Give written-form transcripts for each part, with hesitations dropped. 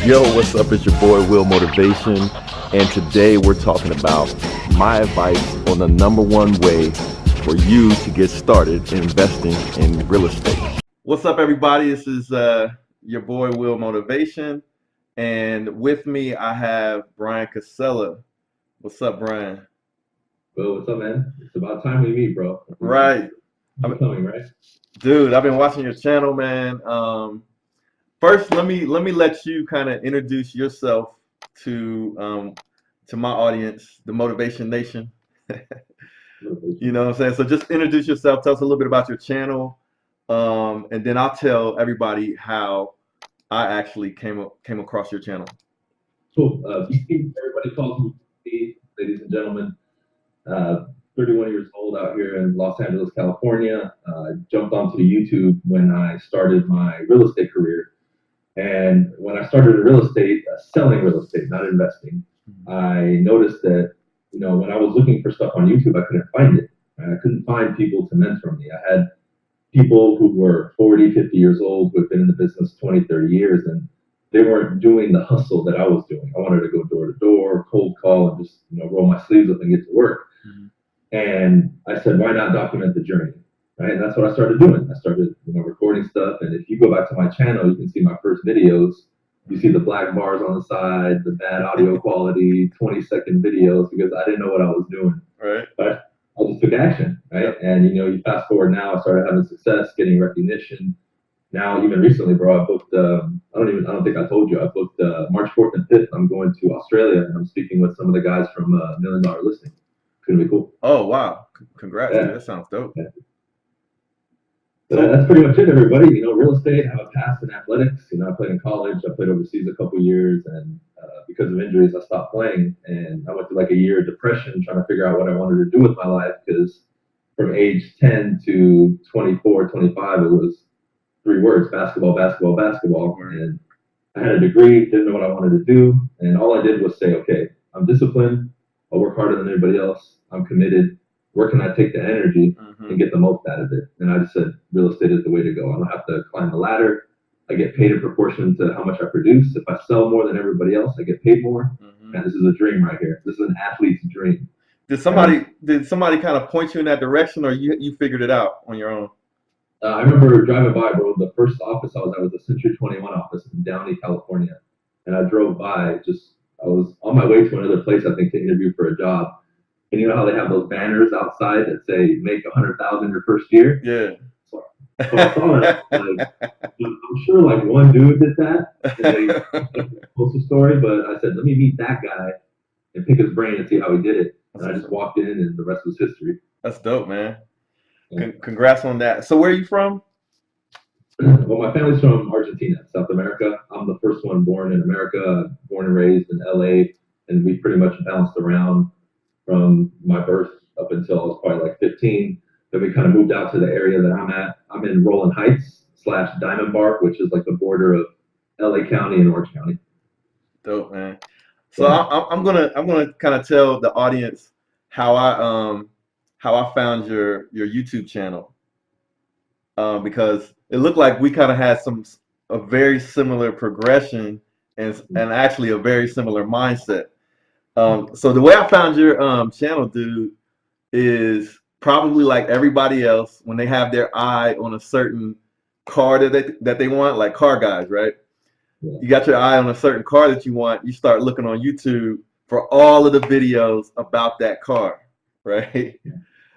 Yo, what's up? It's your boy Will Motivation, and today we're talking about my advice on the #1 way for you to get started investing in real estate. What's up, everybody? This is your boy Will Motivation, and with me I have Bryan Casella. What's up, Bryan? Well, what's up, man? It's about time we meet, bro. Right, I'm coming, right? dude. I've been watching your channel, man. First, let me let you kind of introduce yourself to my audience, the Motivation Nation. You know what I'm saying? So just introduce yourself. Tell us a little bit about your channel, and then I'll tell everybody how I actually came across your channel. Cool. Everybody calls me Steve, ladies and gentlemen. 31 years old out here in Los Angeles, California. Jumped onto YouTube when I started my real estate career. And when I started in real estate, selling real estate, not investing, I noticed that, when I was looking for stuff on YouTube, I couldn't find it. Right? I couldn't find people to mentor me. I had people who were 40, 50 years old who had been in the business 20, 30 years, and they weren't doing the hustle that I was doing. I wanted to go door to door, cold call, and just, roll my sleeves up and get to work. And I said, why not document the journey? Right? And that's what I started doing. I started, recording stuff. And if you go back to my channel, you can see my first videos. You see the black bars on the side, the bad audio quality, 20-second videos, because I didn't know what I was doing. Right. But I just took action, right? Yep. And you fast forward now, I started having success, getting recognition. Now, even recently, bro, I booked. I don't think I told you. I booked March 4th and 5th. I'm going to Australia, and I'm speaking with some of the guys from $1 Million Listing. It's gonna be cool. Oh wow! Congrats, dude. That sounds dope. Yeah. So that's pretty much it, everybody. Real estate. I have a past in athletics. I played in college. I played overseas a couple of years, and because of injuries, I stopped playing. And I went through like a year of depression, trying to figure out what I wanted to do with my life. Because from age 10 to 24, 25, it was 3 words: basketball, basketball, basketball. And I had a degree, didn't know what I wanted to do, and all I did was say, okay, I'm disciplined. I'll work harder than anybody else. I'm committed. Where can I take the energy and get the most out of it? And I just said, real estate is the way to go. I don't have to climb the ladder. I get paid in proportion to how much I produce. If I sell more than everybody else, I get paid more. And this is a dream right here. This is an athlete's dream. Did somebody kind of point you in that direction, or you figured it out on your own? I remember driving by, bro. The first office I was at was the Century 21 office in Downey, California. And I drove by, I was on my way to another place, I think, to interview for a job. And you know how they have those banners outside that say make 100,000 your first year? Yeah. So I saw it. I'm sure like one dude did that and they posted a story, but I said, let me meet that guy and pick his brain and see how he did it. And I just walked in and the rest was history. That's dope, man. Congrats on that. So where are you from? Well, my family's from Argentina, South America. I'm the first one born in America, born and raised in LA, and we pretty much bounced around from my birth up until I was probably like 15. Then we kind of moved out to the area that I'm at. I'm in Rolling Heights / Diamond Bar, which is like the border of LA County and Orange County. Dope, man. So yeah. I'm gonna kind of tell the audience how I found your YouTube channel, because it looked like we kind of had a very similar progression and actually a very similar mindset. So the way I found your channel, dude, is probably like everybody else when they have their eye on a certain car that they want, like car guys, right? Yeah. You got your eye on a certain car that you want, you start looking on YouTube for all of the videos about that car, right? Yeah.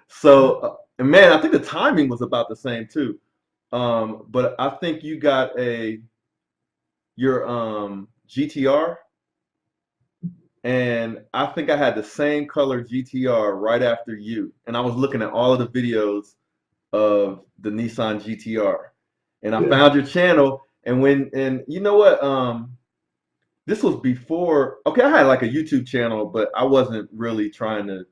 So, and man, I think the timing was about the same too. But I think you got your GTR. And I think I had the same color GTR right after you. And I was looking at all of the videos of the Nissan GTR. And I found your channel. And you know what? This was before, okay, I had like a YouTube channel, but I wasn't really trying to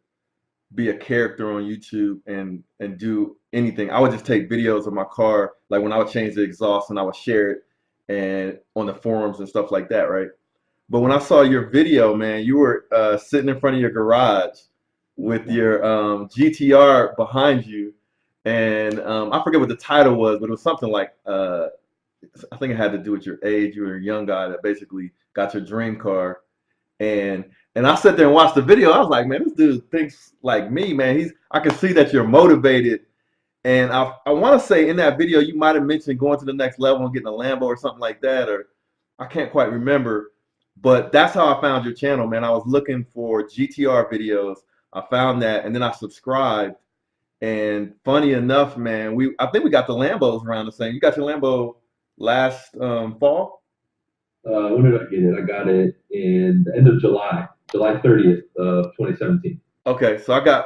be a character on YouTube and do anything. I would just take videos of my car, like when I would change the exhaust, and I would share it and on the forums and stuff like that, right? But when I saw your video, man, you were sitting in front of your garage with your GTR behind you, and I forget what the title was, but it was something like I think it had to do with your age. You were a young guy that basically got your dream car, and I sat there and watched the video. I was like, man, this dude thinks like me, man. I can see that you're motivated, and I want to say in that video you might have mentioned going to the next level and getting a Lambo or something like that, or I can't quite remember. But that's how I found your channel, man. I was looking for GTR videos. I found that, and then I subscribed. And funny enough, man, I think we got the Lambos around the same. You got your Lambo last fall? When did I get it? I got it in the end of July, July 30th of 2017. Okay, so I got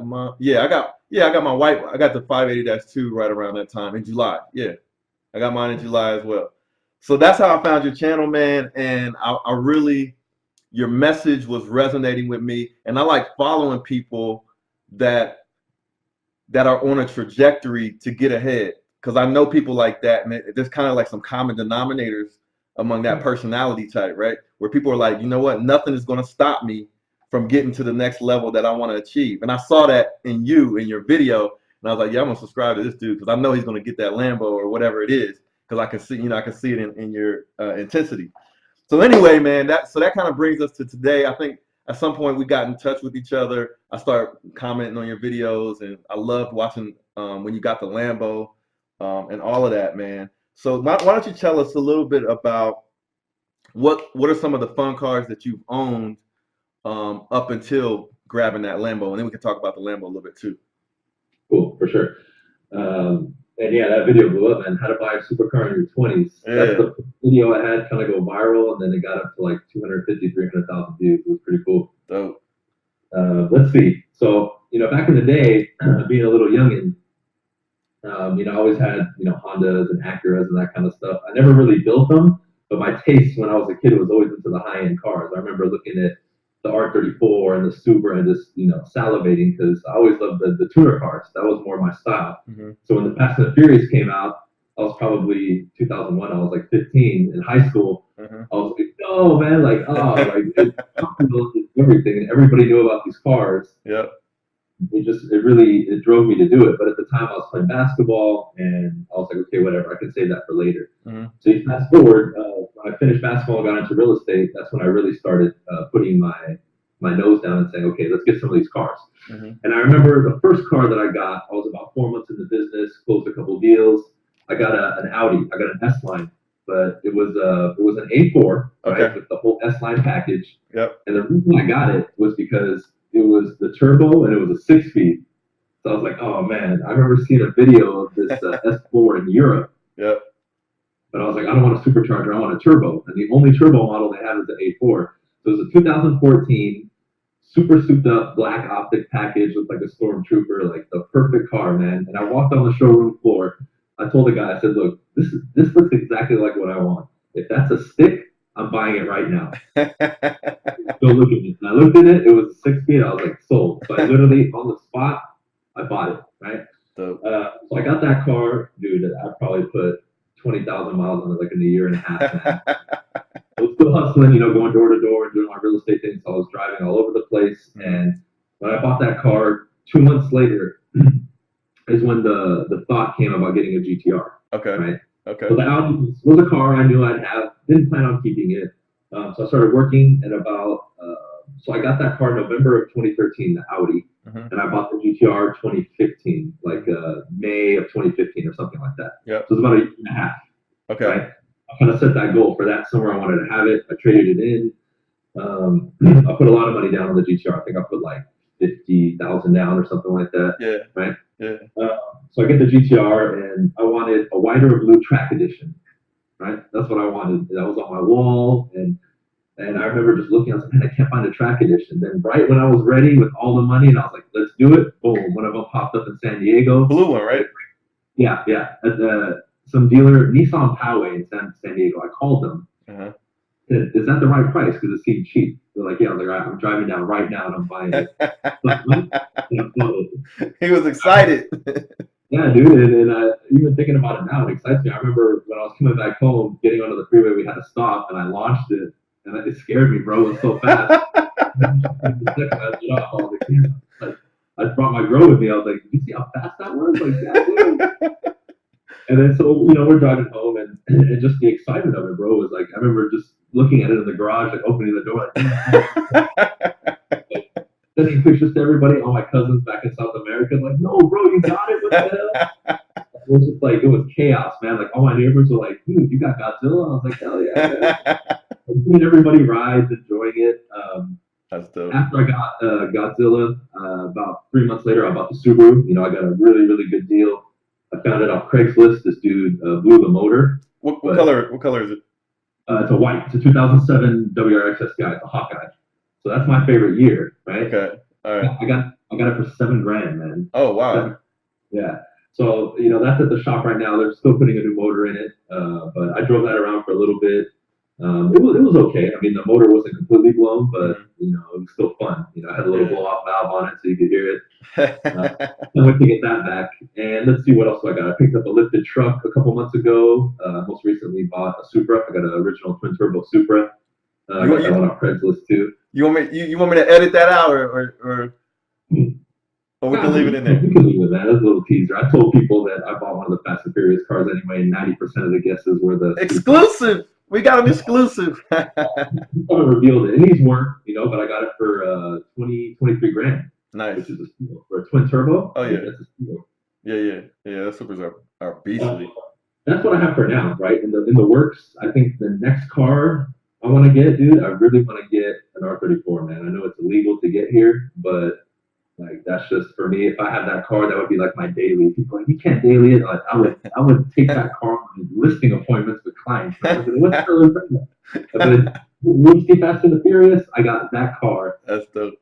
my I got my white I got the 580-2 right around that time in July. Yeah, I got mine in July as well. So that's how I found your channel, man. And I really your message was resonating with me, and I like following people that are on a trajectory to get ahead. Because I know people like that, and there's kind of like some common denominators among that personality type, right? Where people are like, you know what, nothing is going to stop me from getting to the next level that I want to achieve. And I saw that in you in your video, and I was like, yeah, I'm gonna subscribe to this dude because I know he's gonna get that Lambo or whatever it is, because I can see, I can see it in your intensity. So anyway, man, that kind of brings us to today. I think at some point we got in touch with each other. I started commenting on your videos, and I loved watching when you got the Lambo and all of that, man. So why don't you tell us a little bit about what are some of the fun cars that you've owned up until grabbing that Lambo, and then we can talk about the Lambo a little bit too. Cool, for sure. And yeah, that video blew up, and how to buy a supercar in your 20s. Yeah. That's the video I had kind of go viral, and then it got up to like 250, 300,000 views. It was pretty cool. Dope. Let's see. So, back in the day, being a little youngin', I always had, Hondas and Acuras and that kind of stuff. I never really built them, but my taste when I was a kid was always into the high-end cars. I remember looking at the R34 and the Subaru and just, salivating because I always loved the tuner cars. That was more my style. Mm-hmm. So when the Fast and the Furious came out, I was probably 2001. I was like 15 in high school. Mm-hmm. I was like, oh man, like everything, and everybody knew about these cars. Yep. It drove me to do it. But at the time I was playing basketball and I was like, okay, whatever, I can save that for later. Mm-hmm. So you fast forward, when I finished basketball and got into real estate, that's when I really started putting my nose down and saying, okay, let's get some of these cars. Mm-hmm. And I remember the first car that I got, I was about 4 months in the business, closed a couple of deals. I got an Audi. I got an S-Line, but it was an A4, okay, right, with the whole S-Line package. Yep. And the reason I got it was because it was the turbo and it was a 6-speed. So I was like, oh man, I remember seeing a video of this S4 in Europe. Yep. But I was like, I don't want a supercharger, I want a turbo. And the only turbo model they have is the A4. So it was a 2014 super souped up black optic package with like a stormtrooper, like the perfect car, man. And I walked on the showroom floor. I told the guy, I said, look, this looks exactly like what I want. If that's a stick, I'm buying it right now. Go look at it. And I looked at it. It was 6 feet. I was like, sold. So I literally, on the spot, I bought it, right? So I got that car. Dude, I probably put 20,000 miles on it like in a year and a half, man. I was still hustling, going door to door and doing my real estate thing. So I was driving all over the place. And when I bought that car, 2 months later is when the thought came about getting a GTR. Okay. Right? Okay. So the Audi was a car I knew I'd have. Didn't plan on keeping it. So I started working at about, so I got that car in November of 2013, the Audi. Mm-hmm. And I bought the GTR 2015, like May of 2015 or something like that. Yep. So it was about a year and a half. Okay. Right? I kind of set that goal for that summer. I wanted to have it. I traded it in. I put a lot of money down on the GTR. I think I put like 50,000 down or something like that. Yeah. Right. Yeah. So I get the GTR and I wanted a whiter blue track edition. Right. That's what I wanted. That was on my wall. And I remember just looking, I was like, man, I can't find a track edition. Then right when I was ready with all the money and I was like, let's do it. Boom. One of them popped up in San Diego. Blue one, right? Yeah. Yeah. Some dealer, Nissan Poway in San Diego. I called them. Uh-huh. Is that the right price? Because it seemed cheap. They're like, yeah. I was like, all right, I'm driving down right now and I'm buying it. He was excited. Yeah, dude. And even thinking about it now, it excites me. I remember when I was coming back home, getting onto the freeway, we had to stop and I launched it. And it scared me, bro. It was so fast. I I brought my girl with me. I was like, "You see how fast that was? Like, goddamn!" And then so we're driving home, and just the excitement of it, bro, was like I remember just looking at it in the garage, like opening the door, like, like sending pictures to everybody, all my cousins back in South America, like, no, bro, you got it. What the hell? It was just like it was chaos, man. Like all my neighbors were like, "Dude, you got Godzilla?" I was like, "Hell yeah, man!" Seeing everybody rides, enjoying it. That's dope. After I got Godzilla, about 3 months later, I bought the Subaru. I got a really, really good deal. I found it off Craigslist. This dude blew the motor, What but color? What color is it? it's a white. It's a 2007 WRX STI. It's a Hawkeye. So that's my favorite year, right? Okay. All right. I got it for 7 grand, man. Oh Seven, wow. yeah. So that's at the shop right now. They're still putting a new motor in it, but I drove that around for a little bit. It was okay. I mean, the motor wasn't completely blown, but Mhm. it was still fun. I had a little Yeah. blow off valve on it, so you could hear it. I went to get that back, and let's see what else I got. I picked up a lifted truck a couple months ago. Most recently bought a Supra. I got an original twin turbo Supra. I you got that you one off Craigslist too. you want me you want me to edit that out or we can Nah, leave it in there? you can leave it, man. That's a little teaser. I told people that I bought one of the Fast and Furious cars anyway, and 90% of the guesses were the Supra. Exclusive. We got an exclusive. Someone revealed it, and these weren't, but I got it for 23 grand, which Nice. is a steal for a twin turbo. Oh I mean, yeah. that's a steal. Yeah. The supers are Uh, beastly. that's what I have for now, right? In the works, I think the next car I want to get, dude, I really want to get an R34, man. I know it's illegal to get here, but like that's just for me. If I had that car, that would be like my daily. People are like, you can't daily it. Like I would take that car on listing appointments with clients. Man. I'd be like, what's the but we'll see Fast and the Furious. I got that car. That's dope.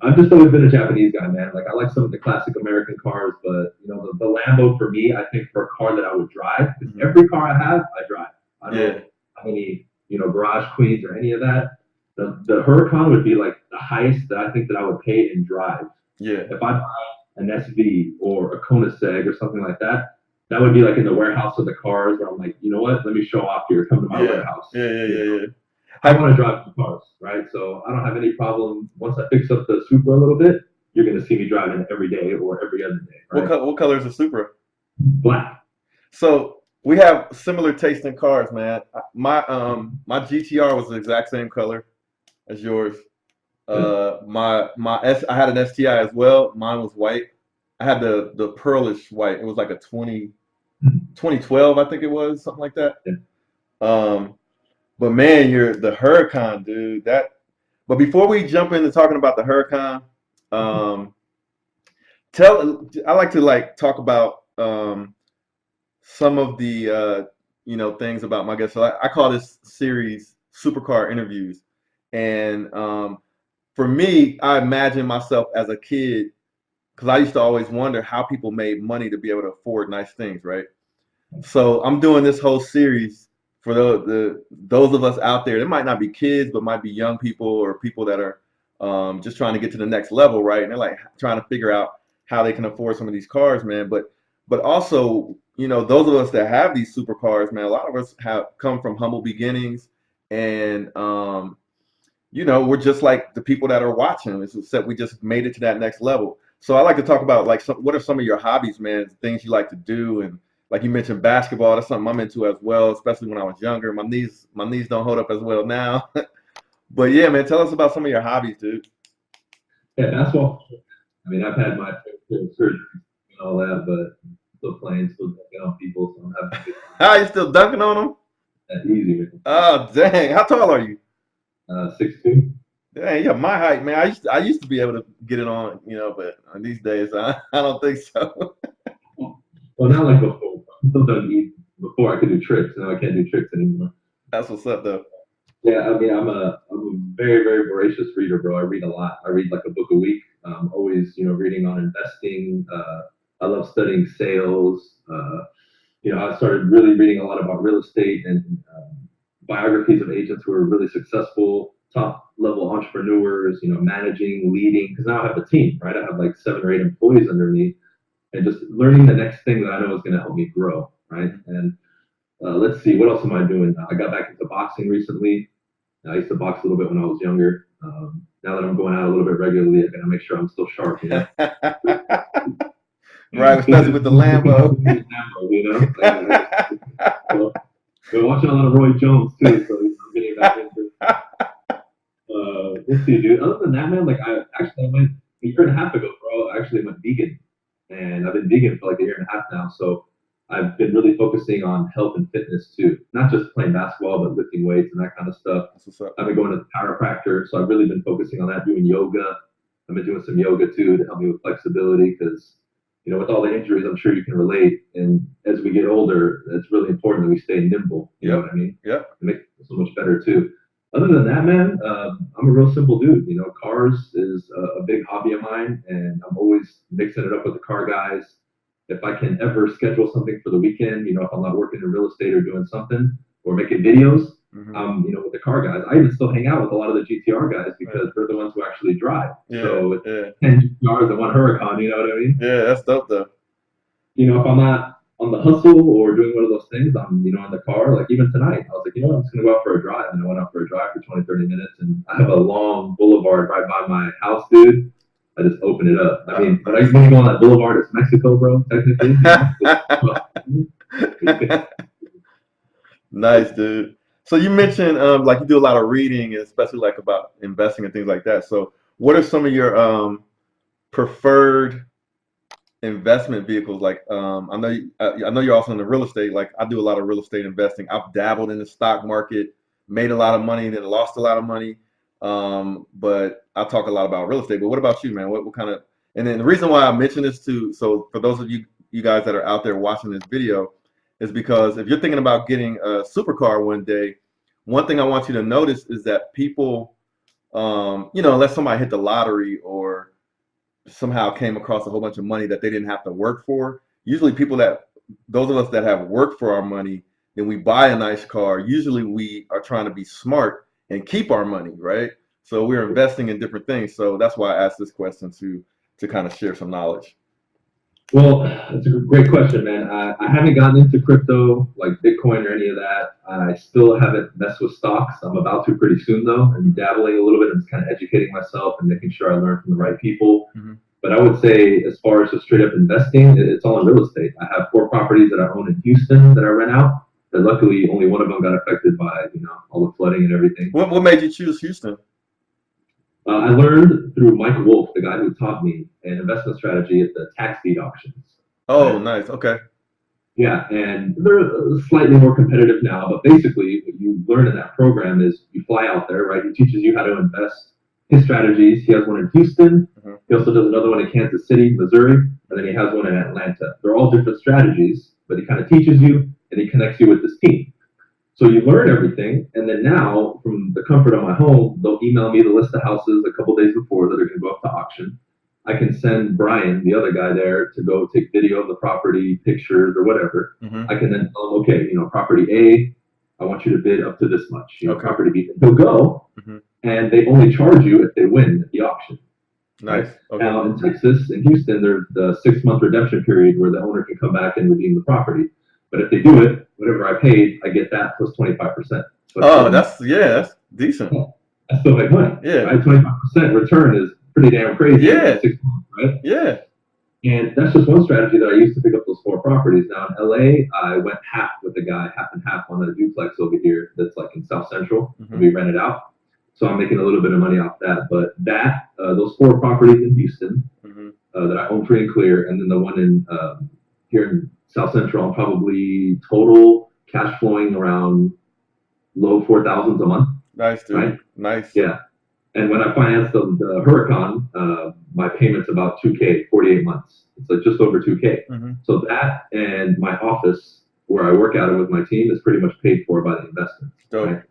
I've just always been a Japanese guy, man. Like I like some of the classic American cars, but the Lambo for me, I think for a car that I would drive, because Mhm. every car I have, I drive. I don't Yeah. have any, garage queens or any of that. The Huracan would be like the highest that I think that I would pay and drive. Yeah. If I buy an SV or a Koenigsegg or something like that, that would be like in the warehouse of the cars where I'm like, you know what? Let me show off here. Come to my Yeah. warehouse. Yeah. I Have want to drive the cars, right? So I don't have any problem. Once I fix up the Supra a little bit, you're going to see me driving every day or every other day, right? what color is the Supra? Black. So we have similar taste in cars, man. My GTR was the exact same color as yours. I had an STI as well. Mine was white. I had the pearlish white. It was like a 2012, I think it was, something like that. Yeah. Um, but man, you're the Huracan, dude. But before we jump into talking about the Huracan, um, I like to like talk about some of the things about my guests. So I call this series Supercar Interviews, and for me, I imagine myself as a kid because I used to always wonder how people made money to be able to afford nice things, right? So I'm doing this whole series for those of us out there. It might not be kids, but might be young people or people that are just trying to get to the next level, right? And they're like trying to figure out how they can afford some of these cars, man. But also, those of us that have these supercars, man, a lot of us have come from humble beginnings, and we're just like the people that are watching. It's except we just made it to that next level. So I like to talk about like what are some of your hobbies, man? Things you like to do, and like you mentioned, basketball. That's something I'm into as well, especially when I was younger. My knees don't hold up as well now. But yeah, man, tell us about some of your hobbies, dude. Yeah, that's what. I mean, I've had my surgery and all that, but I'm still playing, still dunking on people, so I'm having a good time. Ah, you still dunking on them? That's easy, man. Oh, dang. How tall are you? 6'2". Dang, yeah, my height, man. I used to be able to get it on, but these days I don't think so. Well, not like before. I'm still dunking. Before I could do tricks, now I can't do tricks anymore. That's what's up, though. Yeah, I mean, I'm a very, very voracious reader, bro. I read a lot. I read like a book a week. Always, reading on investing. I love studying sales. I started really reading a lot about real estate and biographies of agents who are really successful, top level entrepreneurs. Managing, leading. Because now I have a team, right? I have like 7 or 8 employees under me, and just learning the next thing that I know is going to help me grow, right? And let's see, what else am I doing? I got back into boxing recently. I used to box a little bit when I was younger. now that I'm going out a little bit regularly, I gotta make sure I'm still sharp, Right, especially with the Lambo. You know. So, been watching a lot of Roy Jones too, so I'm getting back into. Let's see, dude. Other than that, man, like I went a year and a half ago, bro. I actually went vegan, and I've been vegan for like a year and a half now. So I've been really focusing on health and fitness too, not just playing basketball, but lifting weights and that kind of stuff. That's what's up. I've been going to the chiropractor, so I've really been focusing on that, doing yoga. I've been doing some yoga too to help me with flexibility because, with all the injuries, I'm sure you can relate. And as we get older, it's really important that we stay nimble. You know what I mean? Yeah. It makes it so much better too. Other than that, man, I'm a real simple dude. Cars is a big hobby of mine, and I'm always mixing it up with the car guys. If I can ever schedule something for the weekend, if I'm not working in real estate or doing something or making videos, with the car guys. I even still hang out with a lot of the GTR guys because they're the ones who actually drive. So it's 10 GTRs and one Huracan, you know what I mean? Yeah, that's dope though. If I'm not on the hustle or doing one of those things, I'm, in the car. Like even tonight, I was like, I'm just going to go out for a drive. And I went out for a drive for 20, 30 minutes. And I have a long boulevard right by my house, dude. I just open it up. I mean, but I used to go on that boulevard. It's Mexico, bro, technically. Nice, dude. So you mentioned like you do a lot of reading, especially like about investing and things like that. So what are some of your preferred investment vehicles? Like I know you're also in the real estate. Like I do a lot of real estate investing. I've dabbled in the stock market, made a lot of money, then lost a lot of money. But I talk a lot about real estate. But what about you, man? What kind of, and then the reason why I mention this too, so for those of you guys that are out there watching this video, is because if you're thinking about getting a supercar one day, one thing I want you to notice is that people, unless somebody hit the lottery or somehow came across a whole bunch of money that they didn't have to work for, usually those of us that have worked for our money, then we buy a nice car. Usually we are trying to be smart and keep our money, right? So we're investing in different things. So that's why I asked this question to kind of share some knowledge. Well, it's a great question, man. I haven't gotten into crypto like Bitcoin or any of that. I still haven't messed with stocks. I'm about to pretty soon, though. I'm dabbling a little bit. I'm just kind of educating myself and making sure I learn from the right people. But I would say, as far as just straight up investing, it's all in real estate. I have 4 properties that I own in Houston that I rent out. But luckily, only one of them got affected by all the flooding and everything. What made you choose Houston? I learned through Mike Wolf, the guy who taught me an investment strategy at the tax deed auctions. Oh, nice. Okay. Yeah, and they're slightly more competitive now, but basically what you learn in that program is you fly out there, right? He teaches you how to invest his strategies. He has one in Houston. He also does another one in Kansas City, Missouri, and then he has one in Atlanta. They're all different strategies, but he kind of teaches you and he connects you with this team. So you learn everything, and then now, from the comfort of my home, they'll email me the list of houses a couple days before that are going to go up to auction. I can send Brian, the other guy there, to go take video of the property, pictures, or whatever. I can then tell him, okay, property A, I want you to bid up to this much. Property B, he'll go, and they only charge you if they win at the auction. Nice. Right? Okay. Now, in Texas, in Houston, there's the 6-month redemption period where the owner can come back and redeem the property. But if they do it, whatever I paid, I get that plus 25%. Oh, that's decent. Yeah, I still make money. Yeah. Right? 25% return is pretty damn crazy. Yeah. 6 months, right? Yeah. And that's just one strategy that I used to pick up those 4 properties. Now in LA, I went half with a guy, half and half on a duplex over here that's like in South Central. And we rent it out. So I'm making a little bit of money off that. But those 4 properties in Houston that I own free and clear, and then the one in here in South Central, I'm probably total cash flowing around low 4,000s a month. Nice, dude. Right? Nice. Yeah. And when I financed the Huracan, my payment's about $2K, 48 months. It's like just over $2K. So that and my office where I work out of with my team is pretty much paid for by the investments. Right?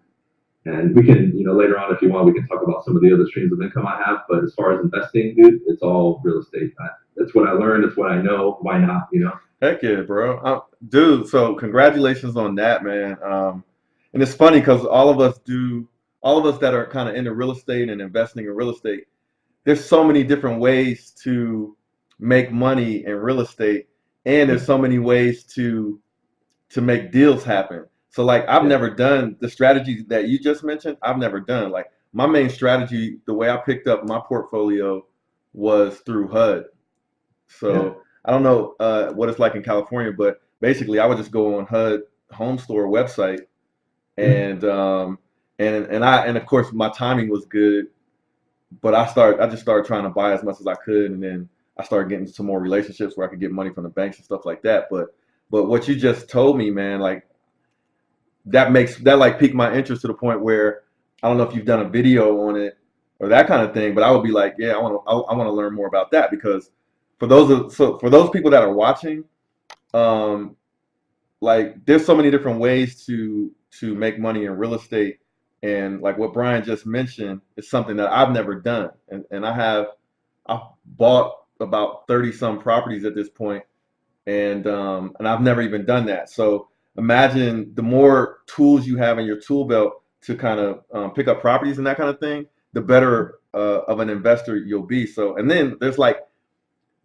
And we can, later on, if you want, we can talk about some of the other streams of income I have. But as far as investing, dude, it's all real estate. That's what I learned. It's what I know. Why not, Heck yeah, bro. Dude, so congratulations on that, man. And it's funny because all of us that are kind of into real estate and investing in real estate, there's so many different ways to make money in real estate, and there's so many ways to make deals happen. So like I've never done the strategies that you just mentioned. I've never done. Like my main strategy, the way I picked up my portfolio was through HUD. Yeah. So I don't know what it's like in California, but basically I would just go on HUD home store website Yeah. and and of course my timing was good, but I just started trying to buy as much as I could, and then I started getting some more relationships where I could get money from the banks and stuff like that. But what you just told me, man, like that like piqued my interest to the point where I don't know if you've done a video on it or that kind of thing, but I would be like, yeah, I want to learn more about that because for those people that are watching, um, like there's so many different ways to make money in real estate, and like what Brian just mentioned is something that I've never done, and I've bought about 30 some properties at this point, and I've never even done that. So imagine the more tools you have in your tool belt to kind of pick up properties and that kind of thing, the better of an investor you'll be. So, and then there's like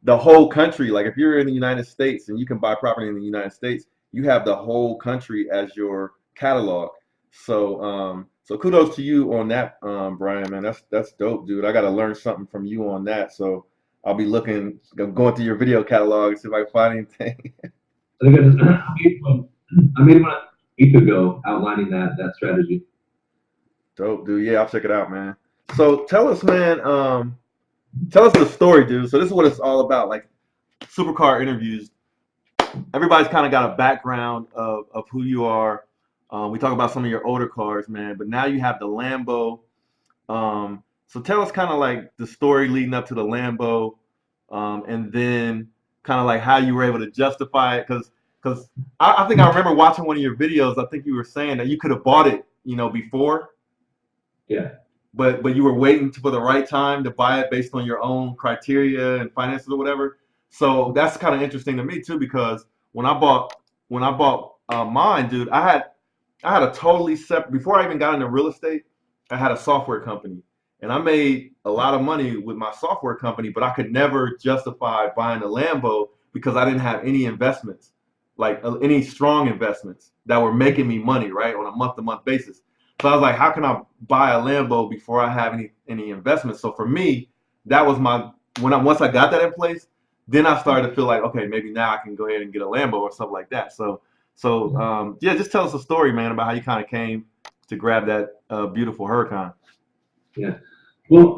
the whole country. Like if you're in the United States and you can buy property in the United States, you have the whole country as your catalog. So, so kudos to you on that, Brian. Man, that's dope, dude. I got to learn something from you on that. So I'll be going through your video catalog, see if I can find anything. I think I made one a week ago outlining that strategy. Dope, dude. Yeah, I'll check it out, man. So tell us, man. Tell us the story, dude. So this is what it's all about. Like supercar interviews. Everybody's kind of got a background of who you are. We talk about some of your older cars, man, but now you have the Lambo. So tell us kind of like the story leading up to the Lambo, and then kind of like how you were able to justify it. Because I think I remember watching one of your videos. I think you were saying that you could have bought it, before, Yeah. but you were waiting for the right time to buy it based on your own criteria and finances or whatever. So that's kind of interesting to me too because when I bought mine, dude, I had a totally separate before I even got into real estate. I had a software company, and I made a lot of money with my software company, but I could never justify buying a Lambo because I didn't have any investments, like any strong investments that were making me money, right, on a month to month basis. So I was like, how can I buy a Lambo before I have any investments? So for me, that was my once I got that in place, then I started to feel like, okay, maybe now I can go ahead and get a Lambo or something like that. So yeah, just tell us a story, man, about how you kind of came to grab that beautiful Huracan. Yeah. Well,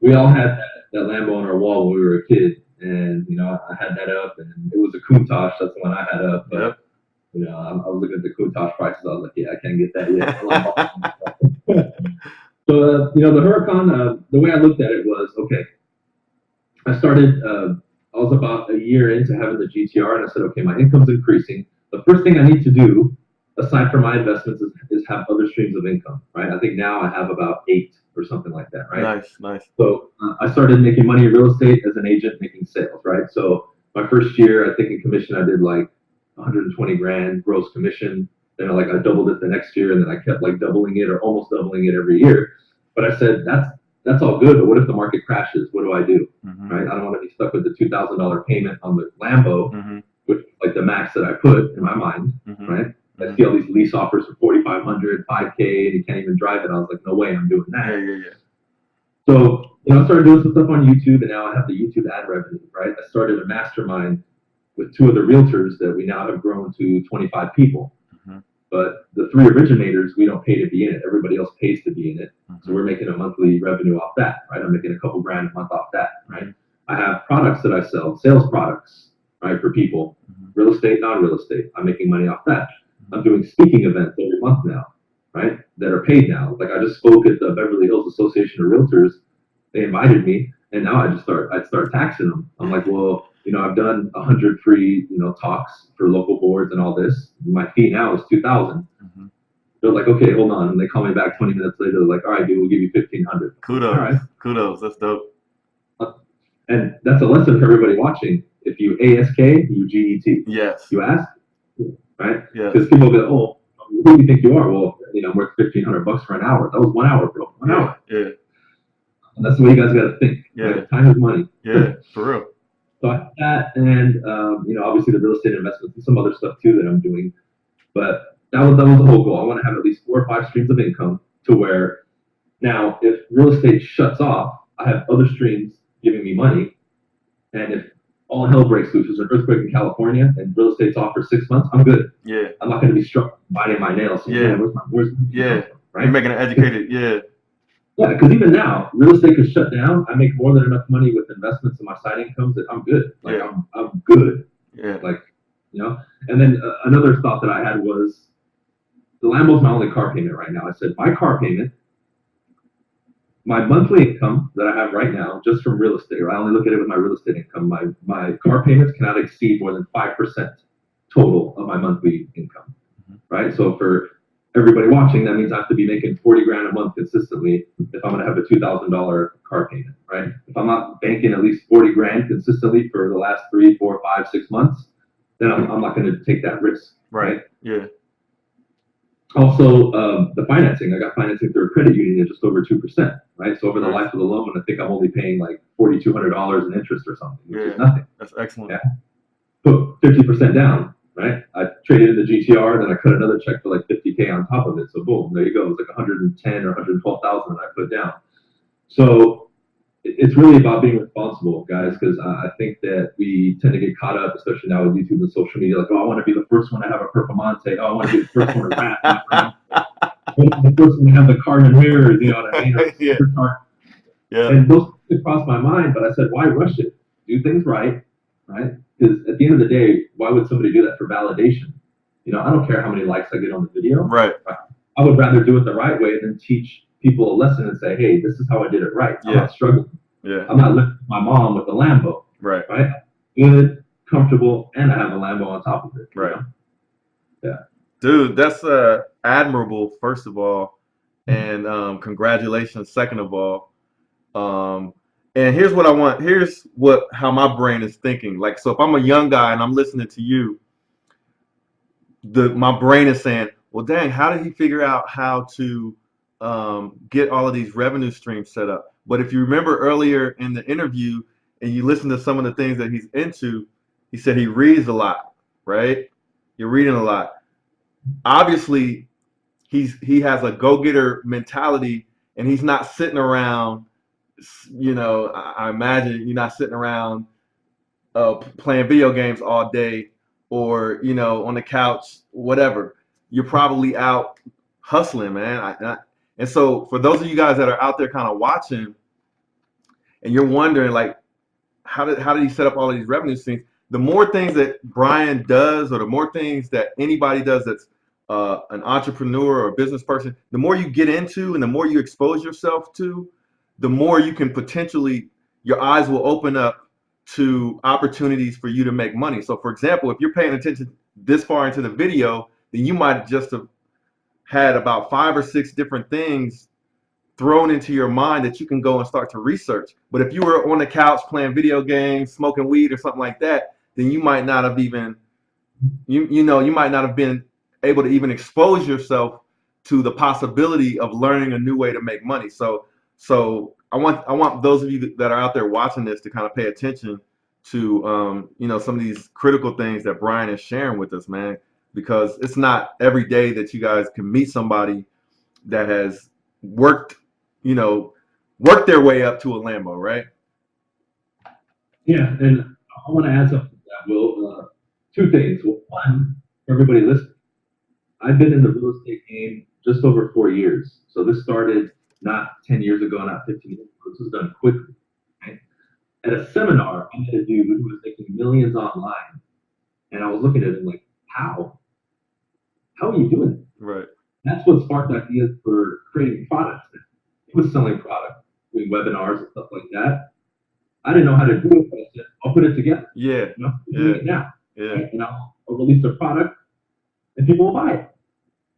we all had that Lambo on our wall when we were a kid, and I had that up, and it was a Countach. That's the one I had up, but Yep. I was looking at the Countach prices. I was like, yeah, I can't get that yet. So, the Huracan, the way I looked at it was, okay, I started, I was about a year into having the GTR, and I said, okay, my income's increasing. The first thing I need to do, aside from my investments, is have other streams of income, right? I think now I have about 8 or something like that, right? Nice, nice. So I started making money in real estate as an agent making sales, right? So my first year, I think in commission, I did like 120 grand gross commission. Then I doubled it the next year, and then I kept like doubling it or almost doubling it every year. But I said that's all good, but what if the market crashes? What do I do? Mm-hmm. Right? I don't want to be stuck with the $2,000 payment on the Lambo, Mm-hmm. which is like the max that I put in my mind, Mm-hmm. right? Mm-hmm. I see all these lease offers for 4,500, 5K, and you can't even drive it. I was like, no way, I'm doing that. Yeah. So, I started doing some stuff on YouTube, and now I have the YouTube ad revenue, right? I started a mastermind with 2 other realtors that we now have grown to 25 people. Mm-hmm. But the 3 originators, we don't pay to be in it. Everybody else pays to be in it. Mm-hmm. So we're making a monthly revenue off that, right? I'm making a couple grand a month off that, right? I have products that I sell, sales products, right, for people, real estate, non-real estate. I'm making money off that. I'm doing speaking events every month now, right, that are paid now. Like I just spoke at the Beverly Hills Association of Realtors. They invited me, and now I'd start taxing them. I'm like, well, I've done 100 free, talks for local boards and all this. My fee now is 2,000. Mm-hmm. They're like, okay, hold on. And they call me back 20 minutes later. They're like, all right, dude, we'll give you 1,500. Kudos. All right. Kudos. That's dope. And that's a lesson for everybody watching. If you ASK, you GET. Yes. You ask, right? Yes. Because people go, oh, who do you think you are? Well, I'm worth $1,500 for an hour. That was 1 hour, bro. 1 hour. Yeah. And that's the way you guys got to think. Yeah. Right? Time is money. Yeah, for real. So I have that, and obviously the real estate investments and some other stuff too that I'm doing. But that was the whole goal. I want to have at least 4 or 5 streams of income to where Now, if real estate shuts off, I have other streams giving me money. And if all hell breaks loose, there's an earthquake in California and real estate's off for 6 months, I'm good. Yeah. I'm not going to be struck biting my nails. Saying, Yeah. Where's Yeah. right? You're making an educated. Yeah. Yeah, because even now, real estate could shut down. I make more than enough money with investments and my side incomes that I'm good. Like Yeah. I'm good. Yeah. Like, you know. And then another thought that I had was the Lambo's my only car payment right now. I said my car payment, my monthly income that I have right now, just from real estate, or I only look at it with my real estate income. My car payments cannot exceed more than 5% total of my monthly income. Right. So for everybody watching, that means I have to be making 40 grand a month consistently if I'm going to have a $2,000 car payment, right? If I'm not banking at least 40 grand consistently for the last 3, 4, 5, 6 months, then I'm not going to take that risk. Right. Yeah. Also, the financing, I got financing through a credit union at just over 2%, right? So over the life of the loan, I think I'm only paying like $4,200 in interest or something, which is nothing. That's excellent. Yeah. Put 50% down. Right, I traded in the GTR, then I cut another check for like 50K on top of it. So boom, there you go. It's like 110 or 112,000 that I put down. So it's really about being responsible, guys, because I think that we tend to get caught up, especially now with YouTube and social media. Like, oh, I want to be the first one to have a Performante. Oh, I want to be the first one to rap. I want to be the first one to have the carbon mirrors. You know what I mean? Yeah. Yeah. And those things crossed my mind, but I said, why rush it? Do things right? Because at the end of the day, why would somebody do that for validation? You know, I don't care how many likes I get on the video. Right. I would rather do it the right way than teach people a lesson and say, hey, this is how I did it right. I'm not struggling. Yeah. I'm not lifting my mom with a Lambo. Right. Good, comfortable, and I have a Lambo on top of it. Right. You know? Yeah. Dude, that's admirable, first of all. And congratulations, second of all. And here's what I want. Here's how my brain is thinking. Like, so if I'm a young guy and I'm listening to you, my brain is saying, well, dang, how did he figure out how to get all of these revenue streams set up? But if you remember earlier in the interview and you listen to some of the things that he's into, he said he reads a lot, right? You're reading a lot. Obviously, he has a go-getter mentality, and he's not sitting around. You know, I imagine you're not sitting around playing video games all day, or on the couch, whatever. You're probably out hustling, man. And so for those of you guys that are out there kind of watching, and you're wondering like, how did he set up all of these revenue streams? The more things that Bryan does, or the more things that anybody does that's an entrepreneur or a business person, the more you get into and the more you expose yourself to, the more you can potentially, your eyes will open up to opportunities for you to make money. So for example, if you're paying attention this far into the video, then you might just have had about 5 or 6 different things thrown into your mind that you can go and start to research. But if you were on the couch playing video games, smoking weed or something like that, then you might not have even, you might not have been able to even expose yourself to the possibility of learning a new way to make money. So I want those of you that are out there watching this to kind of pay attention to some of these critical things that Bryan is sharing with us, man, because it's not every day that you guys can meet somebody that has worked their way up to a Lambo, right? Yeah, and I want to add something to that, Will. 2 things. Well, one, for everybody listening, I've been in the real estate game just over 4 years. So this started not 10 years ago, not 15 years ago. This was done quickly. Right? At a seminar, I met a dude who was making millions online. And I was looking at him like, how? How are you doing it? Right. That's what sparked ideas for creating products. He was selling product, doing webinars and stuff like that. I didn't know how to do it, but I said, I'll put it together. Yeah. I'm doing it now. Yeah. Right? And I'll release a product and people will buy it.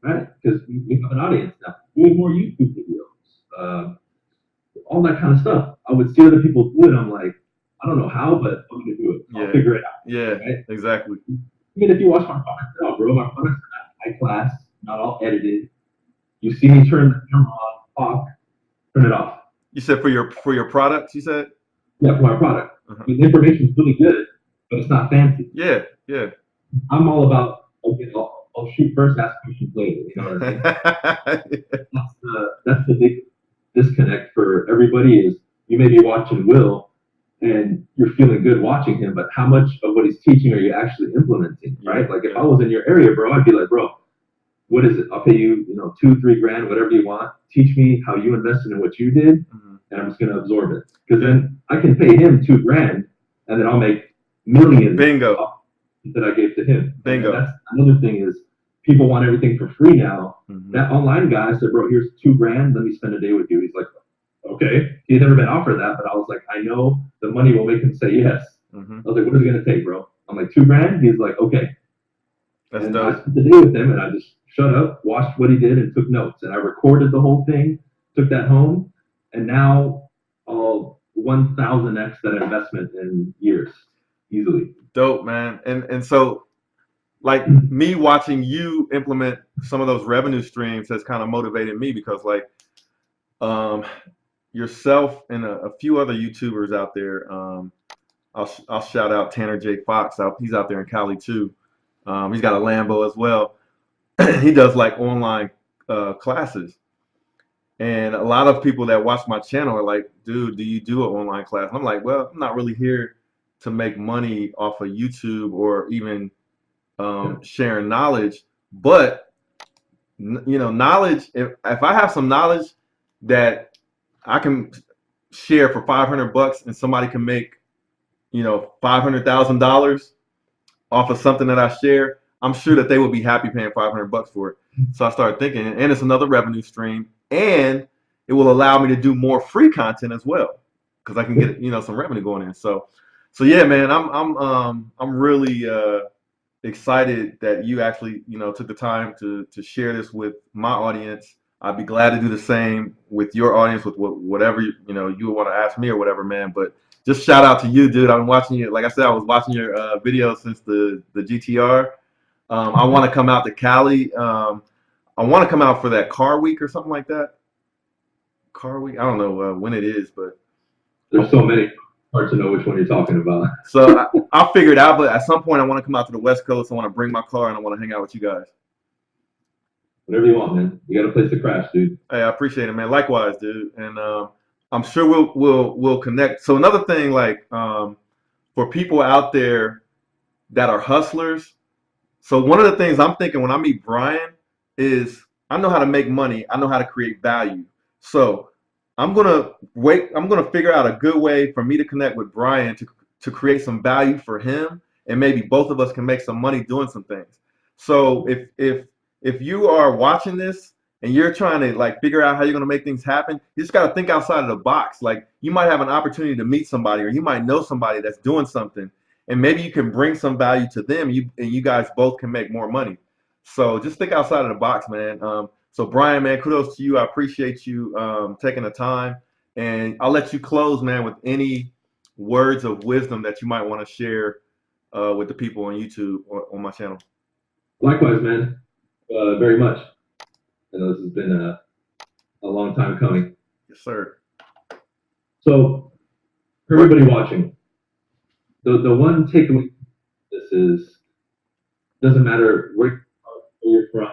Right? Because we have an audience now. Doing more YouTube videos, all that kind of stuff. I would see other people do it. I'm like, I don't know how, but I'm going to do it. I'll figure it out. Yeah, right? Exactly. Even if you watch my products now, bro, my products are not high class, not all edited. You see me turn the camera on, talk, turn it off. You said for your products, you said? Yeah, for my product. I mean, the information is really good, but it's not fancy. Yeah, yeah. I'm all about, okay, I'll shoot first, ask questions later. You know what I mean? That's the big. disconnect for everybody is you may be watching Will and you're feeling good watching him, but how much of what he's teaching are you actually implementing, right? Like if I was in your area, bro, I'd be like, bro, what is it? I'll pay you, 2, 3 grand, whatever you want. Teach me how you invested in what you did, and I'm just gonna absorb it. Because then I can pay him 2 grand, and then I'll make millions. Bingo. That I gave to him. Bingo. And that's another thing is people want everything for free now. That online guy said, bro, here's 2 grand. Let me spend a day with you. He's like, okay. He had never been offered that, but I was like, I know the money will make him say yes. I was like, what is it gonna take, bro? I'm like, 2 grand. He's like, okay. That's and dope. I spent the day with him, and I just shut up, watched what he did, and took notes. And I recorded the whole thing, took that home, and now I'll 1,000x that investment in years easily. Dope, man. And so, like me watching you implement some of those revenue streams has kind of motivated me because, like, yourself and a few other YouTubers out there. I'll shout out Tanner J. Fox. He's out there in Cali too. He's got a Lambo as well. He does like online classes. And a lot of people that watch my channel are like, dude, do you do an online class? And I'm like, well, I'm not really here to make money off of YouTube or even sharing knowledge. But, knowledge, if I have some knowledge that I can share for $500 and somebody can make, $500,000 off of something that I share, I'm sure that they would be happy paying $500 for it. So I started thinking, and it's another revenue stream, and it will allow me to do more free content as well because I can get some revenue going in. So yeah, man, I'm really excited that you actually took the time to share this with my audience. I'd be glad to do the same with your audience with whatever you would want to ask me or whatever, man. But just shout out to you, dude. I'm watching you. Like I said, I was watching your videos since the GTR. I want to come out to Cali. I want to come out for that car week or something like that. Car week. I don't know when it is, but there's so many. Hard to know which one you're talking about. So I'll figure it out. But at some point, I want to come out to the West Coast. I want to bring my car and I want to hang out with you guys. Whatever you want, man. You got a place to crash, dude. Hey, I appreciate it, man. Likewise, dude. And I'm sure we'll connect. So another thing, like for people out there that are hustlers. So one of the things I'm thinking when I meet Bryan is I know how to make money. I know how to create value. So I'm gonna figure out a good way for me to connect with Bryan to create some value for him, and maybe both of us can make some money doing some things. So if you are watching this and you're trying to like figure out how you're gonna make things happen, you just gotta think outside of the box. Like you might have an opportunity to meet somebody, or you might know somebody that's doing something, and maybe you can bring some value to them. You guys both can make more money. So just think outside of the box, man. So Bryan, man, kudos to you. I appreciate you taking the time, and I'll let you close, man, with any words of wisdom that you might want to share with the people on YouTube or on my channel. Likewise, man. Very much. I know this has been a long time coming. Yes, sir. So, for everybody watching, the one takeaway this is doesn't matter where you're from.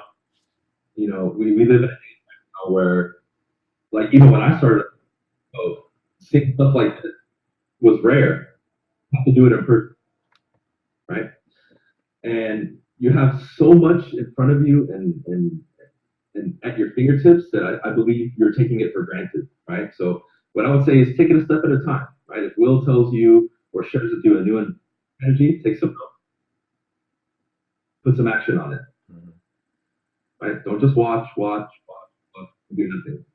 We live in a age now where, like, even when I started, seeing stuff like this was rare. You have to do it in person, right? And you have so much in front of you and at your fingertips that I believe you're taking it for granted, right? So what I would say is take it a step at a time, right? If Will tells you or shares with you a new energy, take some notes, put some action on it, right? Don't just watch, and do nothing.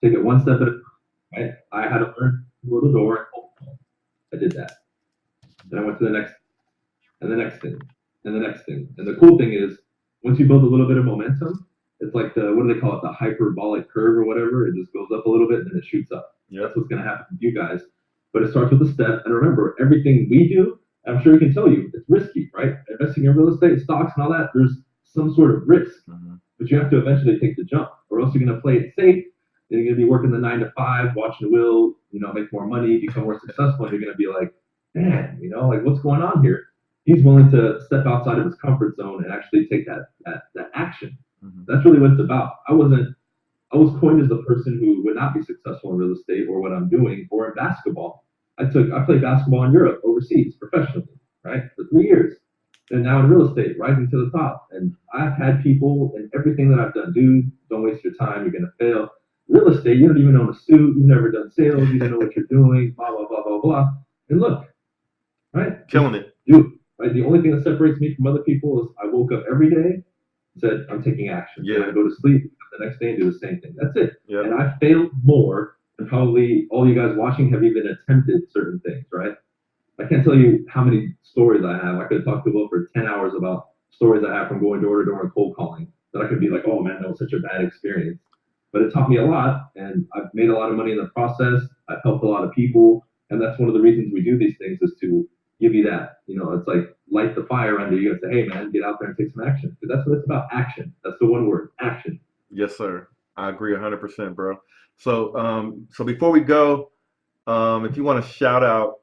Take it one step at a time, right? I had to learn to go to the door. I did that. Then I went to the next, and the next thing, and the next thing. And the cool thing is, once you build a little bit of momentum, it's like what do they call it? The hyperbolic curve or whatever. It just goes up a little bit and then it shoots up. Yep. That's what's going to happen with you guys. But it starts with a step. And remember, everything we do, I'm sure we can tell you, it's risky, right? Investing in real estate, stocks, and all that, there's some sort of risk. But you have to eventually take the jump, or else you're going to play it safe. Then you're going to be working the 9 to 5, watching Will, make more money, become more successful. And you're going to be like, man, like what's going on here? He's willing to step outside of his comfort zone and actually take that action. That's really what it's about. I wasn't I was coined as the person who would not be successful in real estate or what I'm doing or in basketball. I played basketball in Europe overseas professionally, right, for 3 years. And now in real estate, rising to the top. And I've had people in everything that I've done, dude, don't waste your time, you're gonna fail. Real estate, you don't even own a suit, you've never done sales, you don't know what you're doing, blah, blah, blah, blah, blah. And look, right? Killing it. Dude, right? The only thing that separates me from other people is I woke up every day, said I'm taking action. Yeah. And I go to sleep the next day and do the same thing. That's it. Yeah. And I failed more than probably all you guys watching have even attempted certain things, right? I can't tell you how many stories I have. I could talk to Will for 10 hours about stories I have from going door to door and cold calling that I could be like, oh man, that was such a bad experience. But it taught me a lot, and I've made a lot of money in the process. I've helped a lot of people, and that's one of the reasons we do these things is to give you that. You know, it's like light the fire under you and say, hey man, get out there and take some action. Because that's what it's about, action. That's the one word, action. Yes, sir. I agree 100%, bro. So, so before we go, if you want to shout out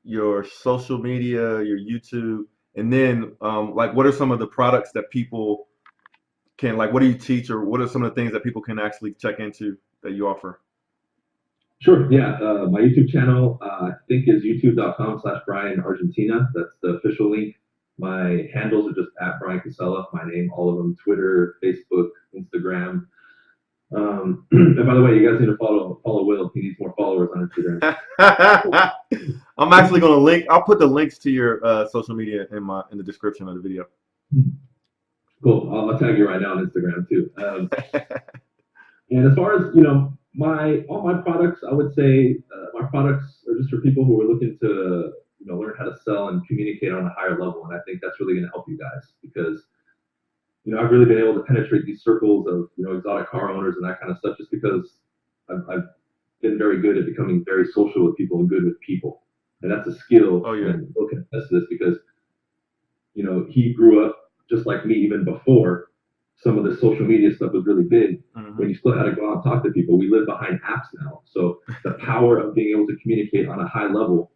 your social media, your YouTube, and then like what are some of the products that people can, like what do you teach, or what are some of the things that people can actually check into that you offer? Sure, yeah. My YouTube channel, I think is youtube.com/Bryan Argentina. That's the official link. My handles are just at Bryan Casella, my name, all of them, Twitter, Facebook, Instagram. And by the way, you guys need to follow Will. He needs more followers on Instagram. I'm actually going to link. I'll put the links to your social media in the description of the video. Cool. I'll tag you right now on Instagram too. And as far as all my products, I would say my products are just for people who are looking to learn how to sell and communicate on a higher level. And I think that's really going to help you guys because I've really been able to penetrate these circles of exotic car owners and that kind of stuff just because I've been very good at becoming very social with people and good with people, and that's a skill. Oh yeah. And Will can attest to this because he grew up just like me even before some of the social media stuff was really big. Mm-hmm. When you still had to go out and talk to people, we live behind apps now, so the power of being able to communicate on a high level,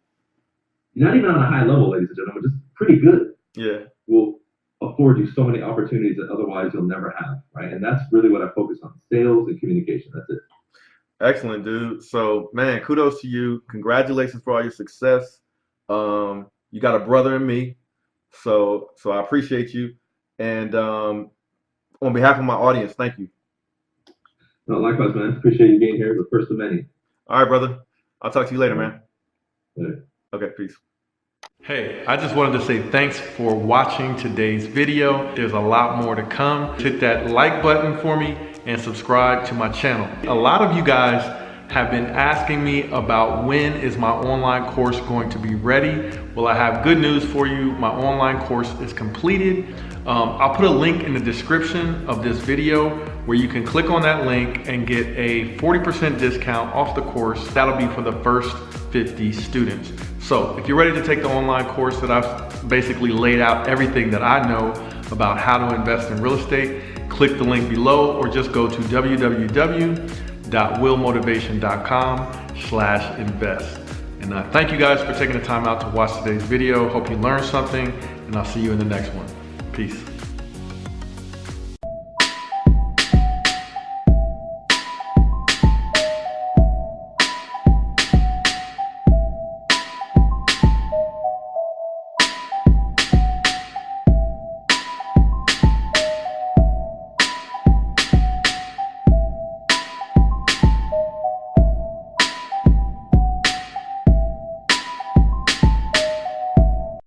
not even on a high level, ladies and gentlemen, just pretty good. Yeah. Will afford you so many opportunities that otherwise you'll never have, right? And that's really what I focus on: sales and communication. That's it. Excellent, dude. So, man, kudos to you. Congratulations for all your success. You got a brother in me, so I appreciate you. And on behalf of my audience, thank you. No, likewise, man. Appreciate you being here. The first of many. All right, brother. I'll talk to you later, man. Later. Okay, peace. Hey, I just wanted to say thanks for watching today's video. There's a lot more to come. Hit that like button for me and subscribe to my channel. A lot of you guys have been asking me about when is my online course going to be ready. Well, I have good news for you. My online course is completed. I'll put a link in the description of this video where you can click on that link and get a 40% discount off the course. That'll be for the first 50 students. So if you're ready to take the online course that I've basically laid out everything that I know about how to invest in real estate, click the link below or just go to www.willmotivation.com/invest. And thank you guys for taking the time out to watch today's video. Hope you learned something, and I'll see you in the next one. Peace.